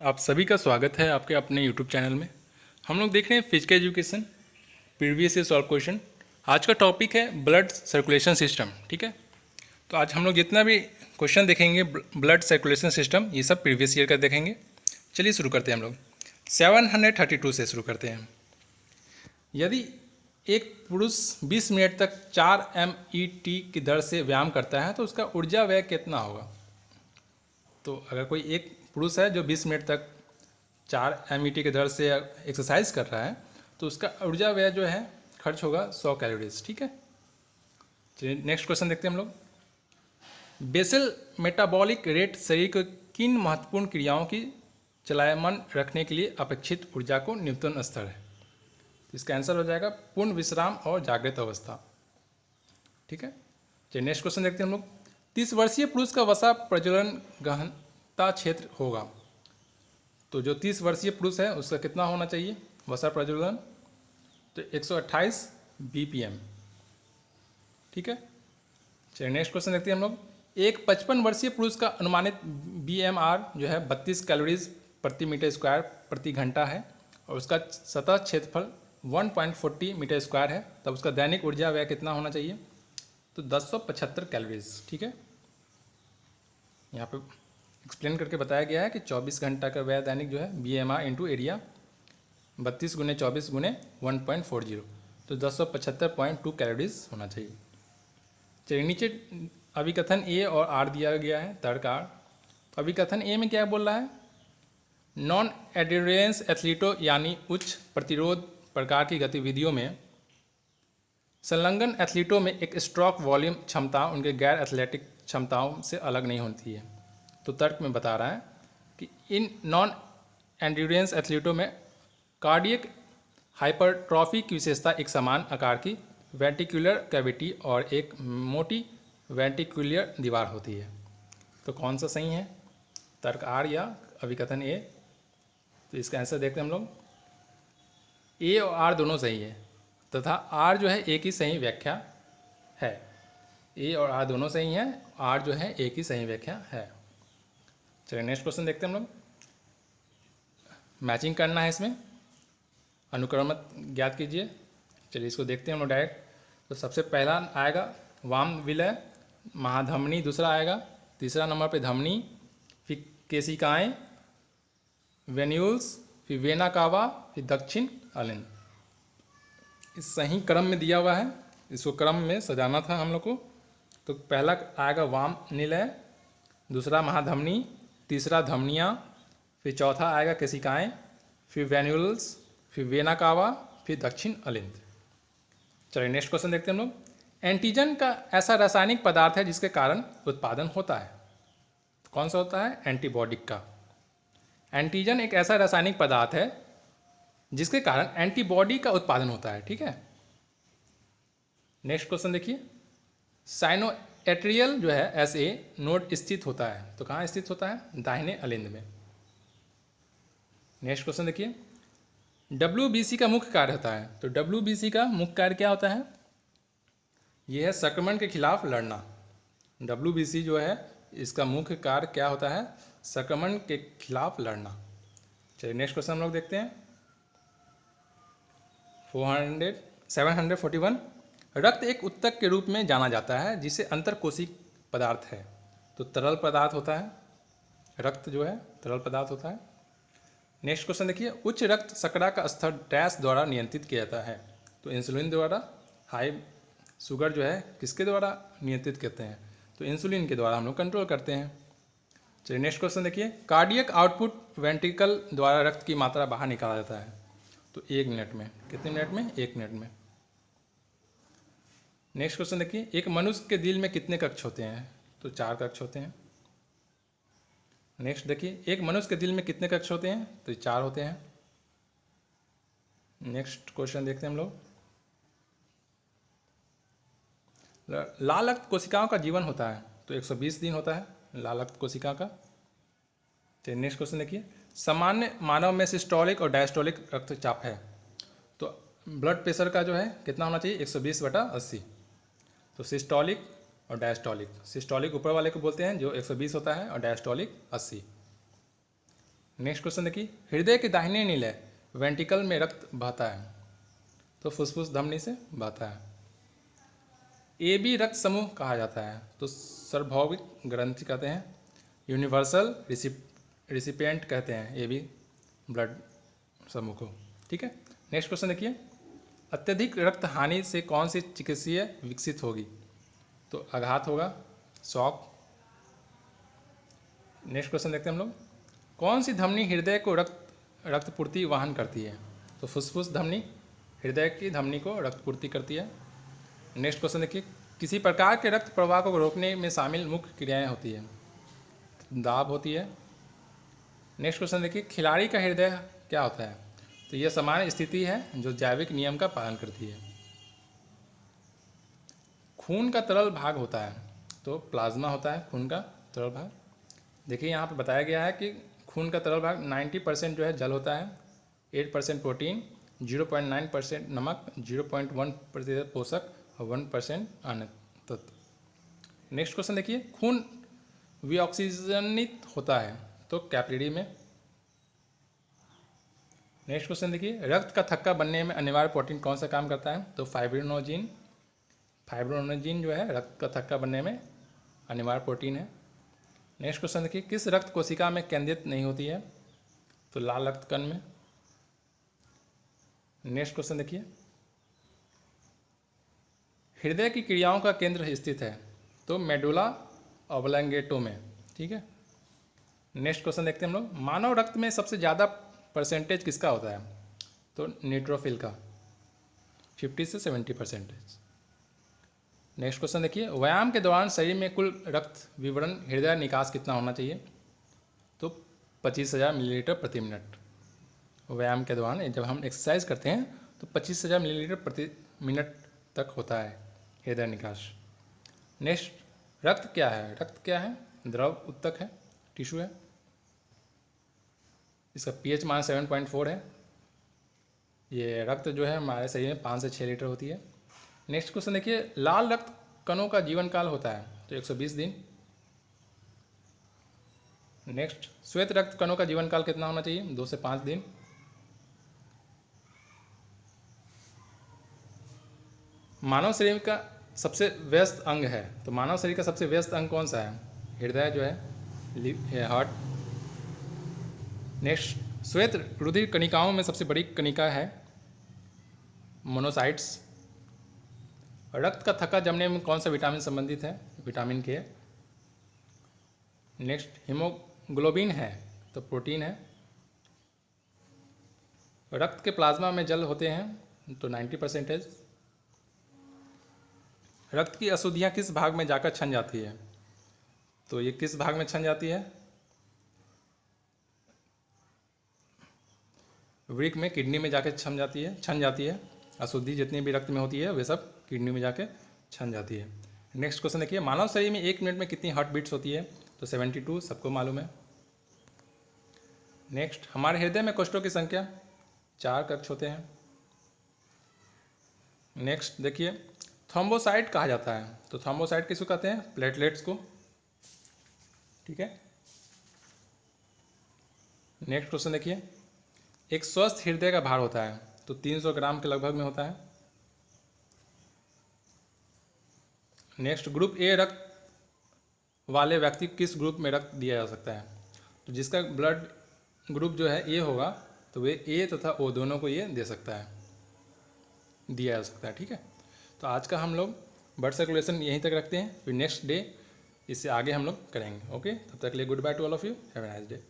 आप सभी का स्वागत है आपके अपने YouTube चैनल में। हम लोग देख रहे हैं physical education previous year solve question. आज का टॉपिक है ब्लड सर्कुलेशन सिस्टम। ठीक है, तो आज हम लोग जितना भी क्वेश्चन देखेंगे ब्लड सर्कुलेशन सिस्टम ये सब प्रीवियस ईयर का देखेंगे। चलिए शुरू करते हैं। हम लोग 732 से शुरू करते हैं। यदि एक पुरुष 20 मिनट तक 4 MET की दर से व्यायाम करता है तो उसका ऊर्जा व्यय कितना होगा। तो अगर कोई एक पुरुष है जो 20 मिनट तक 4 MET की दर से एक्सरसाइज कर रहा है तो उसका ऊर्जा व्यय जो है खर्च होगा 100 कैलोरीज। ठीक है, चलिए नेक्स्ट क्वेश्चन देखते हैं हम लोग। बेसल मेटाबॉलिक रेट शरीर को किन महत्वपूर्ण क्रियाओं की चलायमान रखने के लिए अपेक्षित ऊर्जा को न्यूनतम स्तर है। तो इसका आंसर हो जाएगा पूर्ण विश्राम और जागृत अवस्था। ठीक है, चलिए नेक्स्ट क्वेश्चन देखते हैं हम लोग। 30 वर्षीय पुरुष का वसा प्रज्वलन गहनता क्षेत्र होगा। तो जो 30 वर्षीय पुरुष है उसका कितना होना चाहिए वसा प्रज्वलन। तो 128 BPM। ठीक है, चलिए नेक्स्ट क्वेश्चन देखते हैं हम लोग। एक 55 वर्षीय पुरुष का अनुमानित BMR जो है 32 कैलोरीज प्रति मीटर स्क्वायर प्रति घंटा है और उसका सतह क्षेत्रफल 1.40 मीटर स्क्वायर है, तब उसका दैनिक ऊर्जा व्यय कितना होना चाहिए। तो 1075 कैलोरीज। ठीक है, यहाँ पे एक्सप्लेन करके बताया गया है कि 24 घंटा का व्यय दैनिक जो है BMR इंटू एरिया 32 गुने 24 गुने 1.40, तो 1075.2 कैलोरीज होना चाहिए। चलिए नीचे अभिकथन ए और आर दिया गया है, तर्क आर। अभिकथन ए में क्या बोल रहा है, नॉन एड्योरेंस एथलीटों यानी उच्च प्रतिरोध प्रकार की गतिविधियों में संलग्न एथलीटों में एक स्ट्रोक वॉल्यूम क्षमता उनके गैर एथलेटिक क्षमताओं से अलग नहीं होती है। तो तर्क में बता रहा है कि इन नॉन एंड्योरेंस एथलीटों में कार्डियक हाइपरट्रॉफी की विशेषता एक समान आकार की वेंट्रिकुलर कैविटी और एक मोटी वेंट्रिकुलर दीवार होती है। तो कौन सा सही है, तर्क आर या अभिकथन ए। तो इसका आंसर देखते हैं हम लोग। ए और आर दोनों सही है तथा आर जो है ए की सही व्याख्या है। ए और आर दोनों सही हैं, आर जो है ए की सही व्याख्या है। चलिए नेक्स्ट क्वेश्चन देखते हैं हम लोग। मैचिंग करना है इसमें, अनुक्रमत ज्ञात कीजिए। चलिए इसको देखते हैं हम लोग डायरेक्ट। तो सबसे पहला आएगा वाम विलय महाधमनी, दूसरा आएगा तीसरा नंबर पे धमनी, फिर केशिकाएँ वेन्यूल्स, फिर वेना कावा, फिर दक्षिण अलिंद। इस सही क्रम में दिया हुआ है, इसको क्रम में सजाना था हम लोग को। तो पहला आएगा वाम निलय, दूसरा महाधमनी, तीसरा धमनियाँ, फिर चौथा आएगा केशिकाएँ, फिर वेन्यूल्स, फिर वेना कावा, फिर दक्षिण अलिंद। चलिए नेक्स्ट क्वेश्चन देखते हैं हम लोग। एंटीजन का ऐसा रासायनिक पदार्थ है जिसके कारण उत्पादन होता है। कौन सा होता है, एंटीबॉडिक का। एंटीजन एक ऐसा रासायनिक पदार्थ है जिसके कारण एंटीबॉडी का उत्पादन होता है। ठीक है, नेक्स्ट क्वेश्चन देखिए। साइनोएट्रियल जो है SA नोड स्थित होता है, तो कहाँ स्थित होता है, दाहिने अलिंद में। नेक्स्ट क्वेश्चन देखिए। WBC का मुख्य कार्य होता है, तो WBC का मुख्य कार्य क्या होता है, यह है संक्रमण के खिलाफ लड़ना। WBC जो है इसका मुख्य कार्य क्या होता है, संक्रमण के खिलाफ लड़ना। चलिए नेक्स्ट क्वेश्चन हम लोग देखते हैं। 741। रक्त एक उत्तक के रूप में जाना जाता है जिसे अंतरकोशिक पदार्थ है, तो तरल पदार्थ होता है। रक्त जो है तरल पदार्थ होता है। नेक्स्ट क्वेश्चन देखिए। उच्च रक्त शर्करा का स्तर डैश द्वारा नियंत्रित किया जाता है, तो इंसुलिन द्वारा। हाई शुगर जो है किसके द्वारा नियंत्रित करते हैं, तो इंसुलिन के द्वारा हम लोग कंट्रोल करते हैं। चलिए नेक्स्ट क्वेश्चन देखिए। कार्डियक आउटपुट वेंट्रिकल द्वारा रक्त की मात्रा बाहर निकाला जाता है, तो 1 मिनट में। कितने मिनट में, 1 मिनट में। नेक्स्ट क्वेश्चन देखिए। एक मनुष्य के दिल में कितने कक्ष होते हैं, तो 4 कक्ष होते हैं। नेक्स्ट देखिए। एक मनुष्य के दिल में कितने कक्ष होते हैं, तो 4 होते हैं। नेक्स्ट क्वेश्चन देखते हैं हम लोग। लाल रक्त कोशिकाओं का जीवन होता है, तो 120 दिन होता है लाल रक्त कोशिका का। चलिए नेक्स्ट क्वेश्चन देखिए। सामान्य मानव में सिस्टोलिक और डायस्टोलिक रक्तचाप है, तो ब्लड प्रेशर का जो है कितना होना चाहिए, 120/80। तो सिस्टोलिक और डायस्टोलिक, सिस्टोलिक ऊपर वाले को बोलते हैं जो 120 होता है और डायस्टोलिक 80। नेक्स्ट क्वेश्चन देखिए, हृदय के दाहिने नीले वेंटिकल में रक्त बहता है, तो फुफ्फुस धमनी से बहता है। ए बी रक्त समूह कहा जाता है, तो सार्वभौमिक ग्रंथि कहते हैं। यूनिवर्सल रिसिपिएंट कहते हैं ए बी ब्लड समूह को, ठीक है। नेक्स्ट क्वेश्चन देखिए, अत्यधिक रक्त हानि से कौन सी चिकित्सीय विकसित होगी, तो आघात होगा, शॉक। नेक्स्ट क्वेश्चन देखते हैं हम लोग, कौन सी धमनी हृदय को रक्तपूर्ति वहन करती है, तो फुफ्फुस धमनी हृदय की धमनी को रक्तपूर्ति करती है। नेक्स्ट क्वेश्चन देखिए, किसी प्रकार के रक्त प्रवाह को रोकने में शामिल मुख्य क्रियाएं होती है, दाब होती है। नेक्स्ट क्वेश्चन देखिए, खिलाड़ी का हृदय क्या होता है, तो यह सामान्य स्थिति है जो जैविक नियम का पालन करती है। खून का तरल भाग होता है, तो प्लाज्मा होता है खून का तरल भाग। देखिए यहाँ पर बताया गया है कि खून का तरल भाग 90% जो है जल होता है, 8% प्रोटीन, 0.9% नमक, 0.1% पोषक और 1% अन्य तत्व। नेक्स्ट क्वेश्चन देखिए, खून विऑक्सीजनित होता है, तो कैपिलरी में। नेक्स्ट क्वेश्चन देखिए, रक्त का थक्का बनने में अनिवार्य प्रोटीन कौन सा काम करता है, तो फाइब्रिनोजिन। फाइब्रिनोजिन जो है रक्त का थक्का बनने में अनिवार्य प्रोटीन है। नेक्स्ट क्वेश्चन देखिए, किस रक्त कोशिका में केंद्रित नहीं होती है, तो लाल रक्त कण में। नेक्स्ट क्वेश्चन देखिए, हृदय की क्रियाओं का केंद्र स्थित है, तो मेडुला ऑब्लांगेटा में, ठीक है। नेक्स्ट क्वेश्चन देखते हैं हम लोग, मानव रक्त में सबसे ज़्यादा परसेंटेज किसका होता है, तो न्यूट्रोफिल का 50 से 70%। नेक्स्ट क्वेश्चन देखिए, व्यायाम के दौरान शरीर में कुल रक्त विवरण हृदय निकास कितना होना चाहिए, तो 25,000 मिलीलीटर प्रति मिनट। व्यायाम के दौरान जब हम एक्सरसाइज करते हैं तो 25,000 मिलीलीटर प्रति मिनट तक होता है हृदय निकास। नेक्स्ट, रक्त क्या है, रक्त क्या है, द्रव उत्तक है, टिश्यू है। इसका pH मान 7.4 है। ये रक्त जो है हमारे शरीर में 5 से 6 लीटर होती है। नेक्स्ट क्वेश्चन देखिए, लाल रक्त कणों का जीवन काल होता है, तो 120 दिन। नेक्स्ट, श्वेत रक्त कणों का जीवन काल कितना होना चाहिए, 2 से 5 दिन। मानव शरीर का सबसे व्यस्त अंग है, तो मानव शरीर का सबसे व्यस्त अंग कौन सा है, हृदय जो है, हार्ट। नेक्स्ट, श्वेत रुधिर कणिकाओं में सबसे बड़ी कणिका है मोनोसाइट्स। रक्त का थक्का जमने में कौन सा विटामिन संबंधित है, विटामिन के। नेक्स्ट, हीमोग्लोबिन है, तो प्रोटीन है। रक्त के प्लाज्मा में जल होते हैं, तो 90%। रक्त की अशुद्धियाँ किस भाग में जाकर छन जाती है, तो ये किस भाग में छन जाती है, वृक्क में, किडनी में जाकर छन जाती है। अशुद्धि जितनी भी रक्त में होती है वे सब किडनी में जाके छन जाती है। नेक्स्ट क्वेश्चन देखिए, मानव शरीर में 1 मिनट में कितनी हार्ट बीट्स होती है, तो 72, सबको मालूम है। नेक्स्ट, हमारे हृदय में कोष्ठों की संख्या 4 कक्ष होते हैं। नेक्स्ट देखिए, थ्रोम्बोसाइट कहा जाता है, तो थ्रोम्बोसाइट किसको कहते हैं, प्लेटलेट्स को, ठीक है। नेक्स्ट क्वेश्चन देखिए, एक स्वस्थ हृदय का भार होता है, तो 300 ग्राम के लगभग में होता है। नेक्स्ट, ग्रुप ए रक्त वाले व्यक्ति किस ग्रुप में रक्त दिया जा सकता है, तो जिसका ब्लड ग्रुप जो है ए होगा तो वे ए तथा ओ दोनों को ये दिया जा सकता है, ठीक है। तो आज का हम लोग ब्लड सर्कुलेशन यहीं तक रखते हैं, फिर नेक्स्ट डे इससे आगे हम लोग करेंगे। ओके, तब तक के लिए good by two all of you, have a nice day.